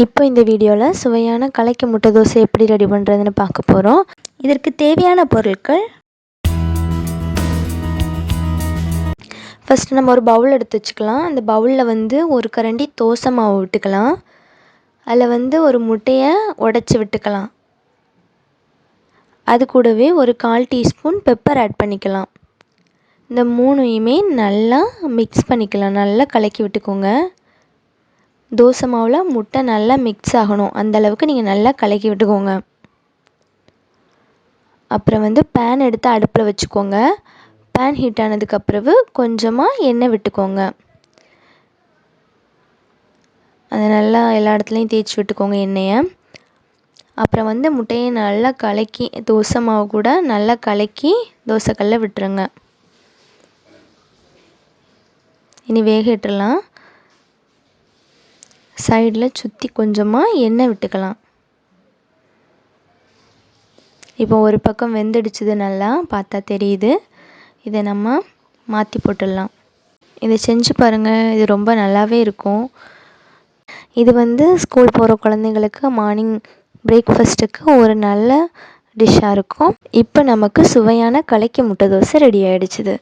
இப்போ இந்த வீடியோவில் சுவையான கலக்கி முட்டை தோசை எப்படி ரெடி பண்ணுறதுன்னு பார்க்க போகிறோம். இதற்கு தேவையான பொருட்கள், ஃபஸ்ட்டு நம்ம ஒரு பவுல் எடுத்து வச்சுக்கலாம். அந்த பவுலில் ஒரு கரண்டி தோசை மாவு விட்டுக்கலாம். அதில் ஒரு முட்டையை உடச்சி விட்டுக்கலாம். அது கூடவே ஒரு 1/4 டீஸ்பூன் பெப்பர் ஆட் பண்ணிக்கலாம். இந்த மூணையுமே நல்லா மிக்ஸ் பண்ணிக்கலாம். நல்லா கலக்கி விட்டுக்கோங்க. தோசை மாவில் முட்டை நல்லா மிக்ஸ் ஆகணும், அந்தளவுக்கு நீங்கள் நல்லா கலக்கி விட்டுக்கோங்க. அப்புறம் பேன் எடுத்து அடுப்பில் வச்சுக்கோங்க. பேன் ஹீட் ஆனதுக்கப்புறவு கொஞ்சமாக எண்ணெய் விட்டுக்கோங்க. அதை நல்லா எல்லா இடத்துலையும் தேய்ச்சி விட்டுக்கோங்க எண்ணெயை. அப்புறம் முட்டையை நல்லா கலக்கி தோசை மாவு கூட நல்லா கலக்கி தோசைக்கல்ல விட்டுருங்க. இனி வேக விட்டுறலாம். சைடில் சுற்றி கொஞ்சமாக எண்ணெய் விட்டுக்கலாம். இப்போ ஒரு பக்கம் வெந்துடுச்சுது, நல்லா பார்த்தா தெரியுது. இதை நம்ம மாற்றி போட்டுடலாம். இதை செஞ்சு பாருங்கள், இது ரொம்ப நல்லாவே இருக்கும். இது ஸ்கூல் போகிற குழந்தைங்களுக்கு மார்னிங் பிரேக்ஃபாஸ்ட்டுக்கு ஒரு நல்ல டிஷ்ஷாக இருக்கும். இப்போ நமக்கு சுவையான கலக்கி முட்டை தோசை ரெடி ஆகிடுச்சுது.